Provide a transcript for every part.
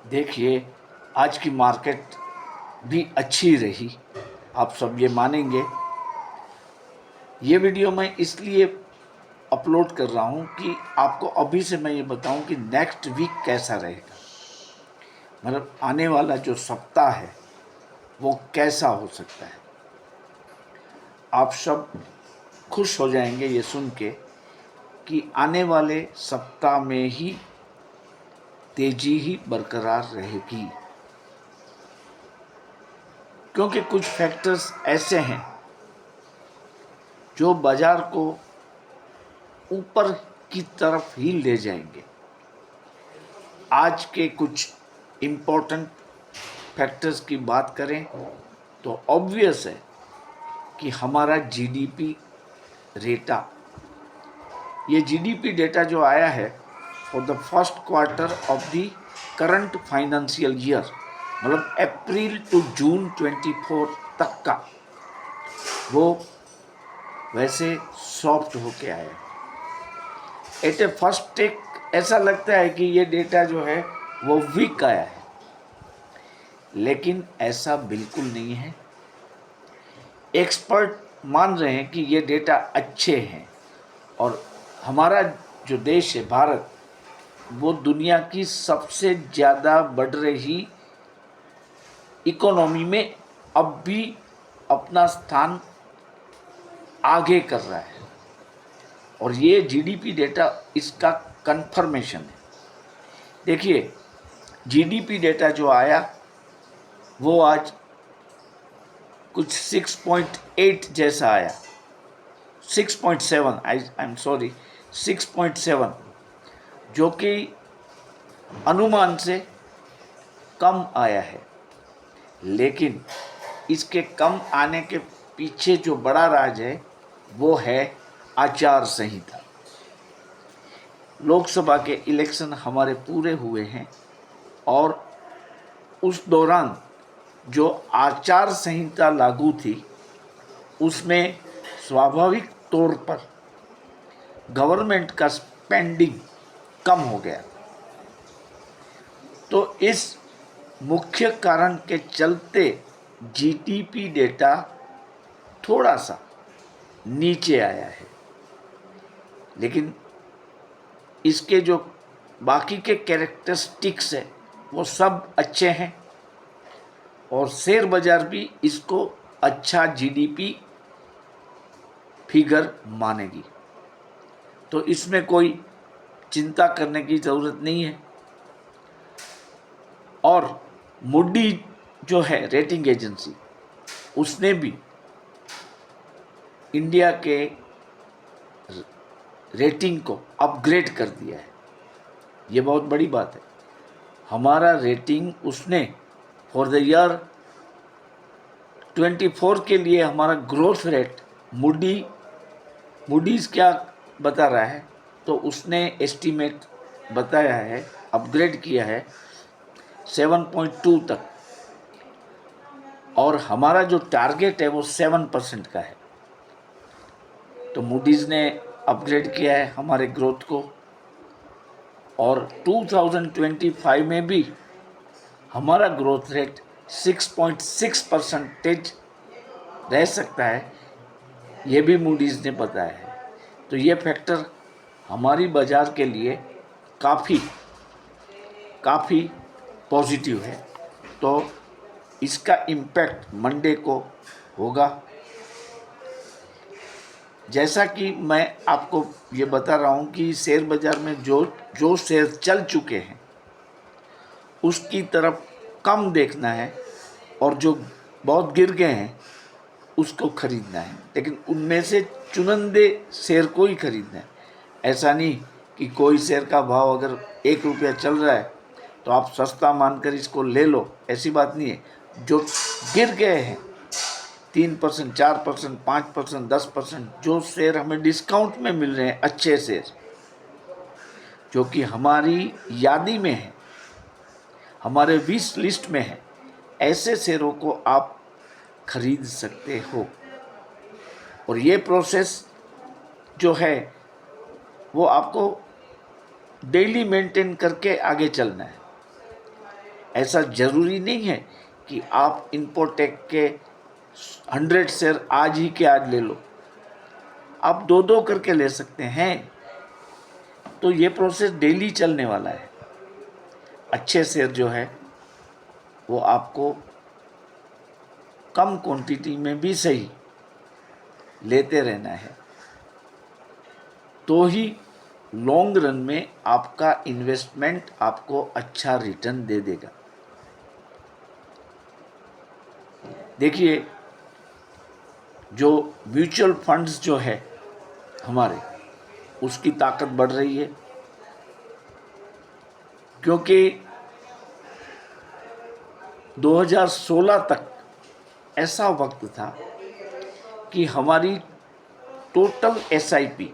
देखिए, आज की मार्केट भी अच्छी रही, आप सब ये मानेंगे। ये वीडियो मैं इसलिए अपलोड कर रहा हूँ कि आपको अभी से मैं ये बताऊँ कि नेक्स्ट वीक कैसा रहेगा, मतलब आने वाला जो सप्ताह है वो कैसा हो सकता है। आप सब खुश हो जाएंगे ये सुन के कि आने वाले सप्ताह में ही तेजी ही बरकरार रहेगी, क्योंकि कुछ फैक्टर्स ऐसे हैं जो बाजार को ऊपर की तरफ ही ले जाएंगे। आज के कुछ इम्पोर्टेंट फैक्टर्स की बात करें तो ऑब्वियस है कि हमारा जीडीपी डेटा, ये जीडीपी डेटा जो आया है for the first quarter of the current financial year, मतलब अप्रैल टू जून 24 तक का, वो वैसे सॉफ्ट होके आया है। एट ए फर्स्ट टेक ऐसा लगता है कि ये डेटा जो है वो वीक आया है, लेकिन ऐसा बिल्कुल नहीं है। एक्सपर्ट मान रहे हैं कि ये डेटा अच्छे हैं और हमारा जो देश है भारत, वो दुनिया की सबसे ज़्यादा बढ़ रही इकोनॉमी में अब भी अपना स्थान आगे कर रहा है, और ये जीडीपी डेटा इसका कंफर्मेशन है। देखिए, जीडीपी डेटा जो आया वो आज कुछ 6.8 जैसा आया, 6.7, आई एम सॉरी 6.7, जो कि अनुमान से कम आया है। लेकिन इसके कम आने के पीछे जो बड़ा राज है वो है आचार संहिता। लोकसभा के इलेक्शन हमारे पूरे हुए हैं और उस दौरान जो आचार संहिता लागू थी उसमें स्वाभाविक तौर पर गवर्नमेंट का स्पेंडिंग कम हो गया। तो इस मुख्य कारण के चलते जीडीपी डेटा थोड़ा सा नीचे आया है, लेकिन इसके जो बाकी के कैरेक्टरिस्टिक्स है वो सब अच्छे हैं और शेयर बाजार भी इसको अच्छा जीडीपी फिगर मानेगी। तो इसमें कोई चिंता करने की ज़रूरत नहीं है। और मूडी जो है रेटिंग एजेंसी, उसने भी इंडिया के रेटिंग को अपग्रेड कर दिया है। ये बहुत बड़ी बात है। हमारा रेटिंग उसने फॉर द ईयर 24 के लिए हमारा ग्रोथ रेट मूडीज़ क्या बता रहा है, तो उसने एस्टीमेट बताया है, अपग्रेड किया है 7.2 तक, और हमारा जो टारगेट है वो 7% का है। तो मूडीज़ ने अपग्रेड किया है हमारे ग्रोथ को, और 2025 में भी हमारा ग्रोथ रेट 6.6% रह सकता है, ये भी मूडीज़ ने बताया है। तो ये फैक्टर हमारी बाज़ार के लिए काफ़ी पॉजिटिव है। तो इसका इम्पैक्ट मंडे को होगा। जैसा कि मैं आपको ये बता रहा हूँ कि शेयर बाज़ार में जो शेयर चल चुके हैं उसकी तरफ कम देखना है, और जो बहुत गिर गए हैं उसको खरीदना है, लेकिन उनमें से चुनिंदे शेयर को ही खरीदना है। ऐसा नहीं कि कोई शेयर का भाव अगर 1 रुपया चल रहा है तो आप सस्ता मानकर इसको ले लो, ऐसी बात नहीं है। जो गिर गए हैं 3%, 4%, 5%, 10%, जो शेयर हमें डिस्काउंट में मिल रहे हैं, अच्छे शेयर जो कि हमारी यादी में है, हमारे विश लिस्ट में है, ऐसे शेयरों को आप खरीद सकते हो। और ये प्रोसेस जो है वो आपको डेली मेंटेन करके आगे चलना है। ऐसा ज़रूरी नहीं है कि आप इन्फोटेक के 100 शेयर आज ही के आज ले लो, आप दो दो करके ले सकते हैं। तो ये प्रोसेस डेली चलने वाला है। अच्छे शेयर जो है वो आपको कम क्वांटिटी में भी सही लेते रहना है, तो ही लॉन्ग रन में आपका इन्वेस्टमेंट आपको अच्छा रिटर्न दे देगा। देखिए, जो म्यूचुअल फंड्स जो है हमारे, उसकी ताकत बढ़ रही है, क्योंकि 2016 तक ऐसा वक्त था कि हमारी टोटल SIP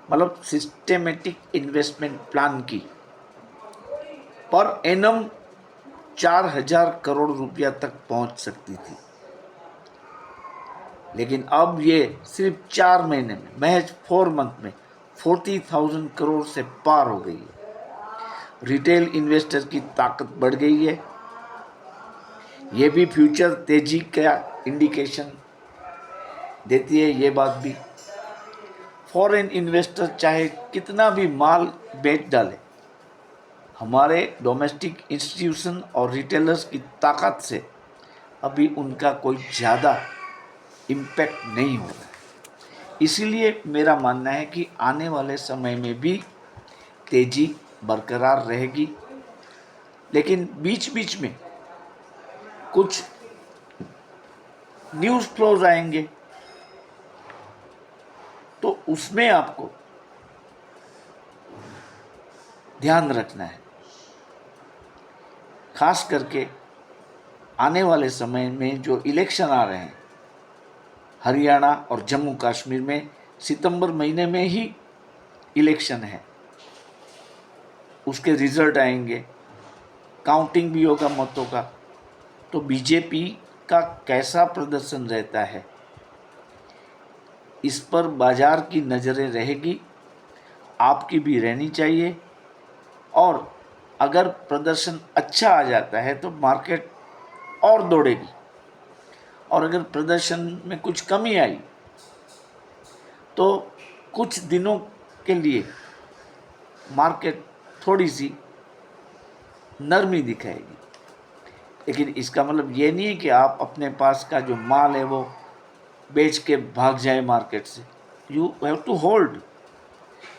मतलब सिस्टेमेटिक इन्वेस्टमेंट प्लान की पर एनम 4000 करोड़ रुपया तक पहुंच सकती थी, लेकिन अब ये सिर्फ 4 महीने में, महज 4 मंथ में 40,000 करोड़ से पार हो गई है। रिटेल इन्वेस्टर की ताकत बढ़ गई है। ये भी फ्यूचर तेजी का इंडिकेशन देती है। ये बात भी, फॉरेन इन्वेस्टर चाहे कितना भी माल बेच डाले, हमारे डोमेस्टिक इंस्टीट्यूशन और रिटेलर्स की ताकत से अभी उनका कोई ज़्यादा इम्पैक्ट नहीं हो रहा है। इसीलिए मेरा मानना है कि आने वाले समय में भी तेज़ी बरकरार रहेगी, लेकिन बीच बीच में कुछ न्यूज़ फ्लोज आएंगे, तो उसमें आपको ध्यान रखना है। खास करके आने वाले समय में जो इलेक्शन आ रहे हैं, हरियाणा और जम्मू कश्मीर में सितंबर महीने में ही इलेक्शन है, उसके रिजल्ट आएंगे, काउंटिंग भी होगा मतों का, तो बीजेपी का कैसा प्रदर्शन रहता है, इस पर बाजार की नज़रें रहेगी, आपकी भी रहनी चाहिए। और अगर प्रदर्शन अच्छा आ जाता है तो मार्केट और दौड़ेगी, और अगर प्रदर्शन में कुछ कमी आई तो कुछ दिनों के लिए मार्केट थोड़ी सी नरमी दिखाएगी। लेकिन इसका मतलब ये नहीं है कि आप अपने पास का जो माल है वो बेच के भाग जाए मार्केट से। यू हैव टू होल्ड,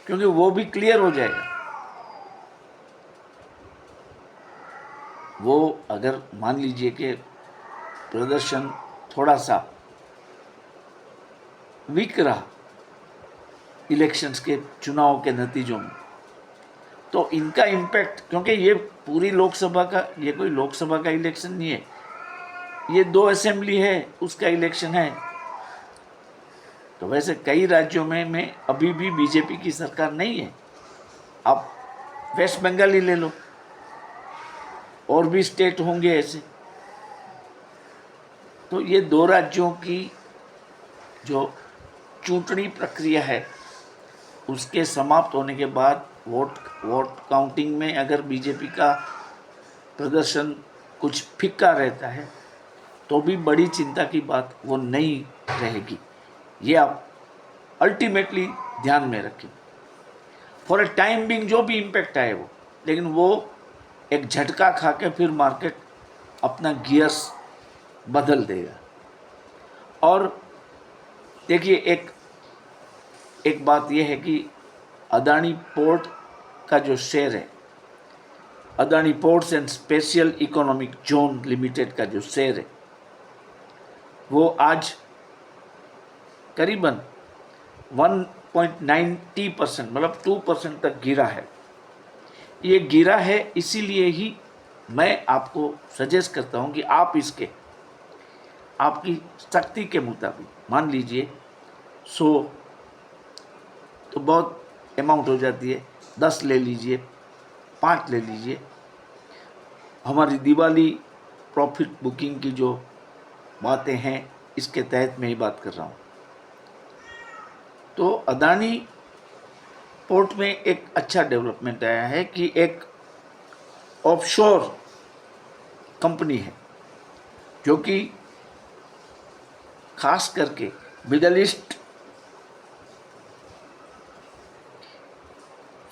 क्योंकि वो भी क्लियर हो जाएगा। वो अगर मान लीजिए कि प्रदर्शन थोड़ा सा वीक रहा इलेक्शंस के, चुनाव के नतीजों में, तो इनका इम्पैक्ट, क्योंकि ये पूरी लोकसभा का, ये कोई लोकसभा का इलेक्शन नहीं है, ये 2 असेंबली है उसका इलेक्शन है। तो वैसे कई राज्यों में अभी भी बीजेपी की सरकार नहीं है। आप वेस्ट बंगाल ही ले लो, और भी स्टेट होंगे ऐसे। तो ये 2 राज्यों की जो चुनावी प्रक्रिया है, उसके समाप्त होने के बाद वोट काउंटिंग में अगर बीजेपी का प्रदर्शन कुछ फीका रहता है तो भी बड़ी चिंता की बात वो नहीं रहेगी। ये आप अल्टीमेटली ध्यान में रखें। फॉर ए टाइम बिंग जो भी इम्पैक्ट आए वो, लेकिन वो एक झटका खा के फिर मार्केट अपना गियर्स बदल देगा। और देखिए, एक बात यह है कि अदानी पोर्ट का जो शेयर है, Adani ports and special economic zone limited का जो शेयर है, वो आज करीबन 1.90% मतलब 2% तक गिरा है। ये गिरा है इसीलिए ही मैं आपको सजेस्ट करता हूँ कि आप इसके, आपकी शक्ति के मुताबिक, मान लीजिए 100 तो बहुत अमाउंट हो जाती है, 10 ले लीजिए, 5 ले लीजिए। हमारी दिवाली प्रॉफिट बुकिंग की जो बातें हैं, इसके तहत मैं ही बात कर रहा हूँ। तो अदानी पोर्ट में एक अच्छा डेवलपमेंट आया है कि एक ऑफशोर कंपनी है जो कि खास करके मिडल ईस्ट,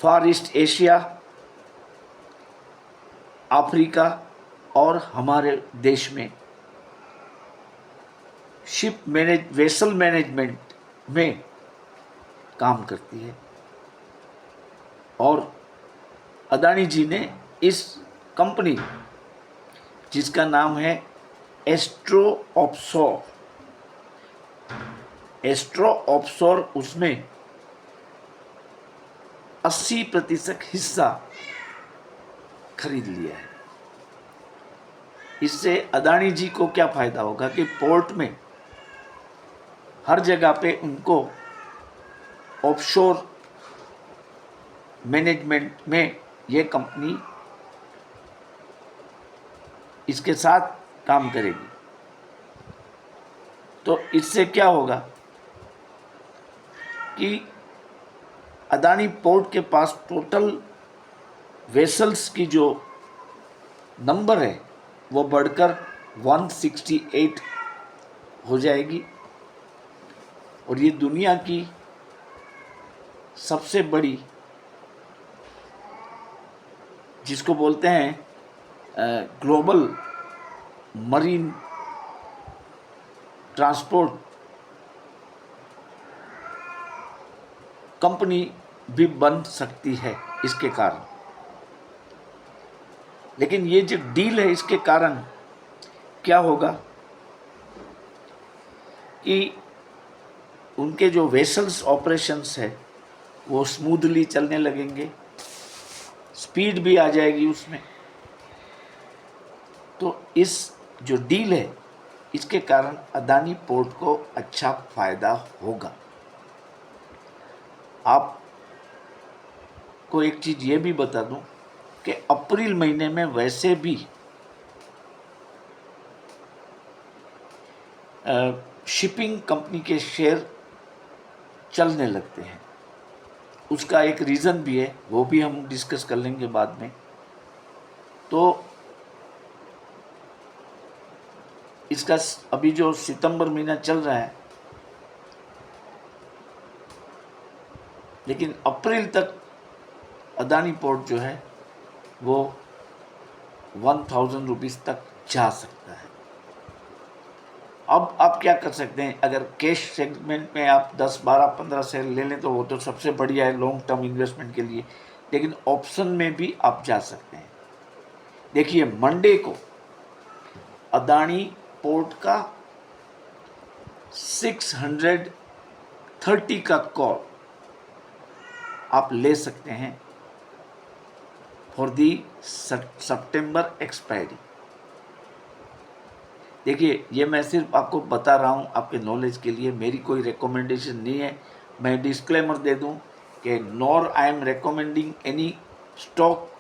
फार ईस्ट एशिया, अफ्रीका और हमारे देश में वेसल मैनेजमेंट में काम करती है। और अदानी जी ने इस कंपनी, जिसका नाम है एस्ट्रो ऑफशोर, उसमें 80% हिस्सा खरीद लिया है। इससे अदानी जी को क्या फायदा होगा कि पोर्ट में हर जगह पे उनको ऑफशोर मैनेजमेंट में ये कंपनी इसके साथ काम करेगी। तो इससे क्या होगा कि अदानी पोर्ट के पास टोटल वेसल्स की जो नंबर है वो बढ़कर 168 हो जाएगी। और ये दुनिया की सबसे बड़ी, जिसको बोलते हैं ग्लोबल मरीन ट्रांसपोर्ट कंपनी भी बन सकती है इसके कारण। लेकिन ये जो डील है, इसके कारण क्या होगा कि उनके जो वेसल्स ऑपरेशंस है वो स्मूथली चलने लगेंगे, स्पीड भी आ जाएगी उसमें। तो इस जो डील है, इसके कारण अदानी पोर्ट को अच्छा फायदा होगा। आपको एक चीज़ ये भी बता दूं कि अप्रैल महीने में वैसे भी शिपिंग कंपनी के शेयर चलने लगते हैं। उसका एक रीज़न भी है, वो भी हम डिस्कस कर लेंगे बाद में। तो इसका अभी जो सितंबर महीना चल रहा है, लेकिन अप्रैल तक अदानी पोर्ट जो है वो 1000 रुपीज़ तक जा सकता है। अब आप क्या कर सकते हैं, अगर कैश सेगमेंट में आप 10, 12, 15 शेयर ले लें तो वो तो सबसे बढ़िया है लॉन्ग टर्म इन्वेस्टमेंट के लिए। लेकिन ऑप्शन में भी आप जा सकते हैं। देखिए, मंडे को अदानी पोर्ट का 630 का कॉल आप ले सकते हैं फॉर दी सितंबर एक्सपायरी। देखिए, ये मैं सिर्फ आपको बता रहा हूँ आपके नॉलेज के लिए, मेरी कोई रिकमेंडेशन नहीं है। मैं डिस्क्लेमर दे दूँ कि nor I am recommending any stock,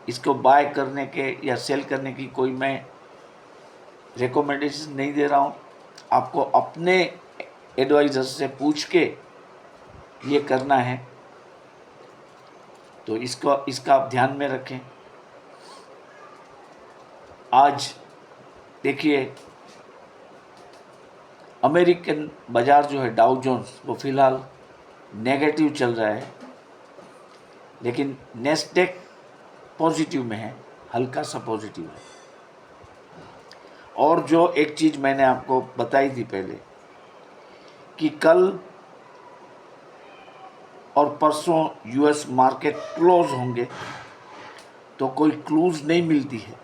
इसको बाय करने के या सेल करने की कोई मैं रिकमेंडेशन नहीं दे रहा हूँ। आपको अपने एडवाइज़र से पूछ के ये करना है, तो इसका आप ध्यान में रखें। आज देखिए, अमेरिकन बाज़ार जो है डाउ जोन्स, वो फ़िलहाल नेगेटिव चल रहा है, लेकिन नेस्डेक पॉजिटिव में है, हल्का सा पॉजिटिव है। और जो एक चीज़ मैंने आपको बताई थी पहले कि कल और परसों यूएस मार्केट क्लोज होंगे, तो कोई क्लूज नहीं मिलती है,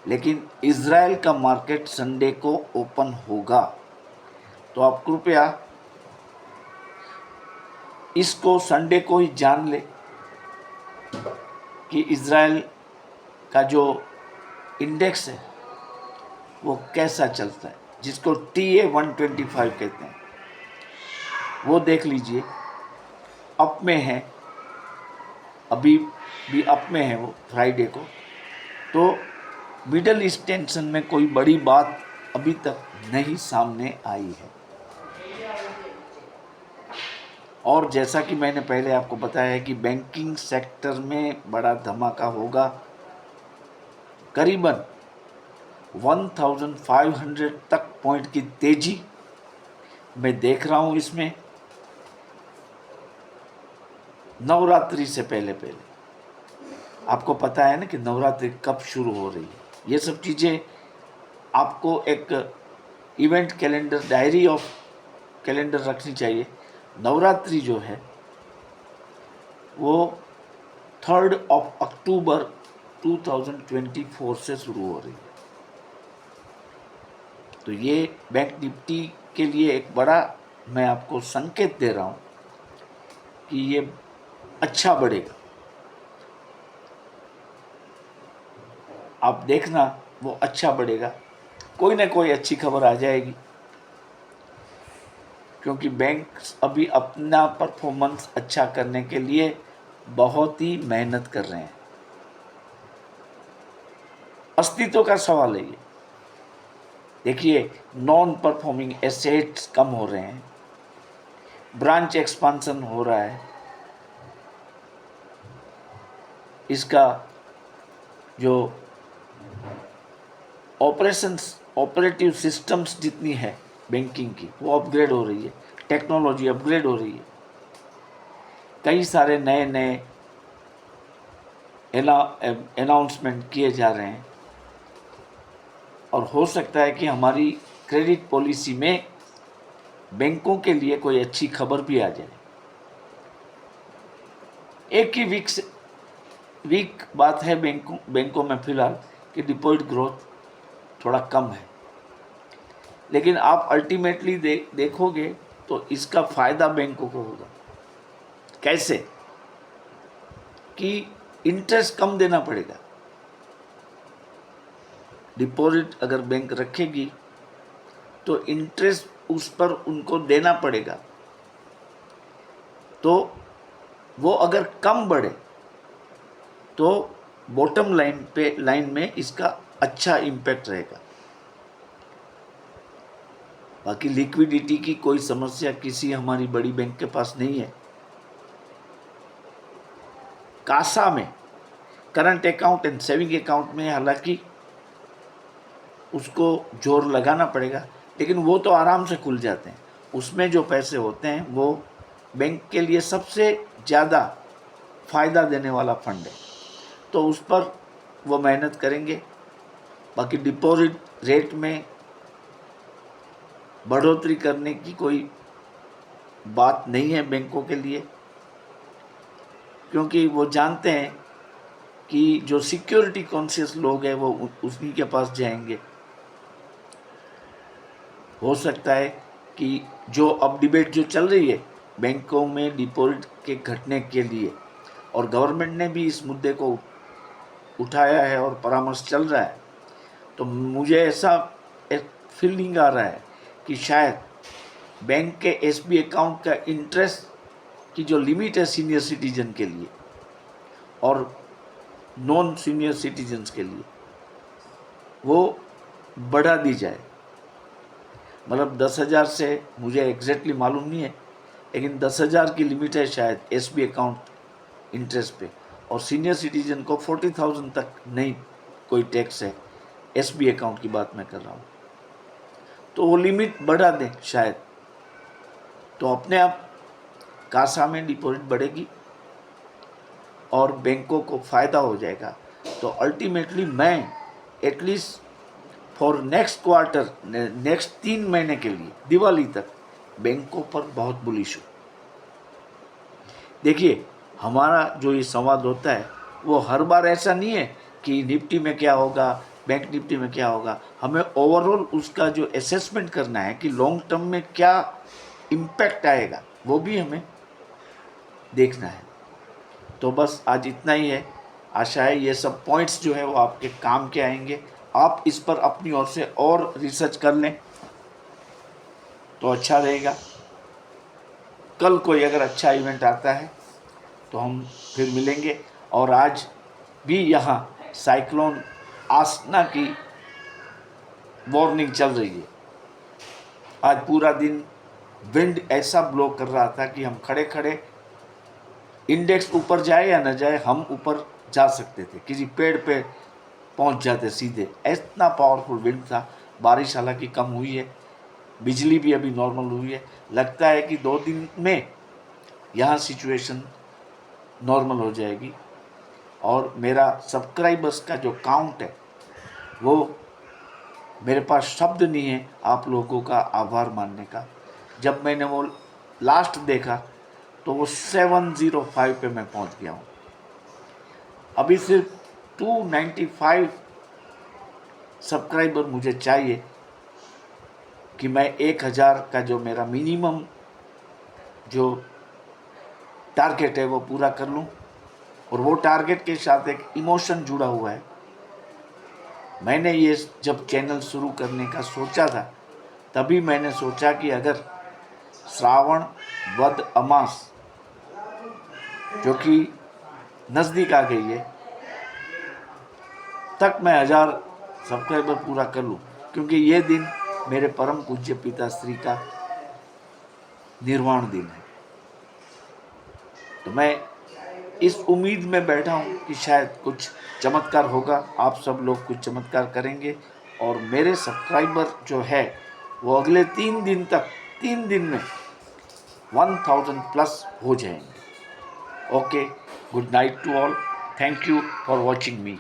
लेकिन इज़राइल का मार्केट संडे को ओपन होगा। तो आप कृपया इसको संडे को ही जान ले कि इज़राइल का जो इंडेक्स है वो कैसा चलता है, जिसको TA125 कहते हैं, वो देख लीजिए। अप में है, अभी भी अप में है वो फ्राइडे को। तो मिडल ईस्ट टेंशन में कोई बड़ी बात अभी तक नहीं सामने आई है। और जैसा कि मैंने पहले आपको बताया है कि बैंकिंग सेक्टर में बड़ा धमाका होगा। करीबन 1500 तक पॉइंट की तेजी मैं देख रहा हूँ इसमें, नवरात्रि से पहले पहले। आपको पता है ना कि नवरात्रि कब शुरू हो रही है। ये सब चीज़ें आपको एक event calendar, diary of calendar रखनी चाहिए। नवरात्रि जो है वो 3 अक्टूबर 2024 से शुरू हो रही है। तो ये बैंक निफ्टी के लिए एक बड़ा मैं आपको संकेत दे रहा हूँ कि ये अच्छा बढ़ेगा। आप देखना वो अच्छा बढ़ेगा, कोई ना कोई अच्छी खबर आ जाएगी, क्योंकि बैंक अभी अपना परफॉर्मेंस अच्छा करने के लिए बहुत ही मेहनत कर रहे हैं। अस्तित्व का सवाल है ये। देखिए, नॉन परफॉर्मिंग एसेट्स कम हो रहे हैं, ब्रांच एक्सपांसन हो रहा है, इसका जो ऑपरेटिव सिस्टम्स जितनी है बैंकिंग की वो अपग्रेड हो रही है, टेक्नोलॉजी अपग्रेड हो रही है, कई सारे नए नए अनाउंसमेंट किए जा रहे हैं, और हो सकता है कि हमारी क्रेडिट पॉलिसी में बैंकों के लिए कोई अच्छी खबर भी आ जाए। एक ही वीक बात है बैंकों में फिलहाल कि डिपॉजिट ग्रोथ थोड़ा कम है, लेकिन आप अल्टीमेटली देखोगे तो इसका फ़ायदा बैंकों को होगा। कैसे? कि इंटरेस्ट कम देना पड़ेगा। डिपॉजिट अगर बैंक रखेगी तो इंटरेस्ट उस पर उनको देना पड़ेगा, तो वो अगर कम बढ़े तो बॉटम लाइन में इसका अच्छा इम्पैक्ट रहेगा। बाकी लिक्विडिटी की कोई समस्या किसी हमारी बड़ी बैंक के पास नहीं है। कासा में, current account and saving account में हालांकि उसको जोर लगाना पड़ेगा, लेकिन वो तो आराम से खुल जाते हैं। उसमें जो पैसे होते हैं वो बैंक के लिए सबसे ज़्यादा फ़ायदा देने वाला फंड है, तो उस पर वो मेहनत करेंगे। बाकी डिपॉजिट रेट में बढ़ोतरी करने की कोई बात नहीं है बैंकों के लिए, क्योंकि वो जानते हैं कि जो सिक्योरिटी कॉन्शियस लोग हैं वो उसी के पास जाएंगे। हो सकता है कि जो अब डिबेट जो चल रही है बैंकों में डिपॉजिट के घटने के लिए, और गवर्नमेंट ने भी इस मुद्दे को उठाया है और परामर्श चल रहा है, तो मुझे ऐसा एक फीलिंग आ रहा है कि शायद बैंक के एसबी अकाउंट का इंटरेस्ट की जो लिमिट है सीनियर सिटीजन के लिए और नॉन सीनियर सिटीजन्स के लिए वो बढ़ा दी जाए। मतलब 10,000 से मुझे एग्जैक्टली मालूम नहीं है, लेकिन 10,000 की लिमिट है शायद एसबी अकाउंट इंटरेस्ट पे, और सीनियर सिटीजन को 40,000 तक नहीं कोई टैक्स है। एसबी अकाउंट की बात मैं कर रहा हूँ, तो वो लिमिट बढ़ा दें शायद, तो अपने आप कासा में डिपॉजिट बढ़ेगी और बैंकों को फ़ायदा हो जाएगा। तो अल्टीमेटली मैं at least for next quarter, next 3 महीने के लिए दिवाली तक बैंकों पर बहुत बुलिश हूँ। देखिए, हमारा जो ये संवाद होता है वो हर बार ऐसा नहीं है कि निफ्टी में क्या होगा, बैंक निफ्टी में क्या होगा। हमें ओवरऑल उसका जो असेसमेंट करना है कि लॉन्ग टर्म में क्या इम्पैक्ट आएगा, वो भी हमें देखना है। तो बस आज इतना ही है। आशा है ये सब पॉइंट्स जो है वो आपके काम के आएंगे। आप इस पर अपनी ओर से और रिसर्च कर लें तो अच्छा रहेगा। कल कोई अगर अच्छा इवेंट आता है तो हम फिर मिलेंगे। और आज भी यहाँ साइक्लोन आसना की वार्निंग चल रही है। आज पूरा दिन विंड ऐसा ब्लो कर रहा था कि हम खड़े खड़े इंडेक्स ऊपर जाए या न जाए हम ऊपर जा सकते थे, किसी पेड़ पे पहुंच जाते सीधे। इतना पावरफुल विंड था। बारिश हालांकि कम हुई है, बिजली भी अभी नॉर्मल हुई है। लगता है कि 2 दिन में यहाँ सिचुएशन नॉर्मल हो जाएगी। और मेरा सब्सक्राइबर्स का जो काउंट है वो, मेरे पास शब्द नहीं है आप लोगों का आभार मानने का। जब मैंने वो लास्ट देखा तो वो 705 पे मैं पहुंच गया हूँ। अभी सिर्फ 295 सब्सक्राइबर मुझे चाहिए कि मैं 1000 का जो मेरा मिनिमम जो टारगेट है वो पूरा कर लूँ। और वो टारगेट के साथ एक इमोशन जुड़ा हुआ है। मैंने ये जब चैनल शुरू करने का सोचा था, तभी मैंने सोचा कि अगर श्रावण वद अमास जो कि नज़दीक आ गई है तक मैं 1000 सब्सक्राइबर पूरा कर लूँ, क्योंकि ये दिन मेरे परम पूज्य पिताश्री का निर्वाण दिन है। तो मैं इस उम्मीद में बैठा हूँ कि शायद कुछ चमत्कार होगा, आप सब लोग कुछ चमत्कार करेंगे और मेरे सब्सक्राइबर जो है वो अगले 3 दिन तक, 3 दिन में 1000 प्लस हो जाएंगे। Okay, good night to all, thank you for watching me.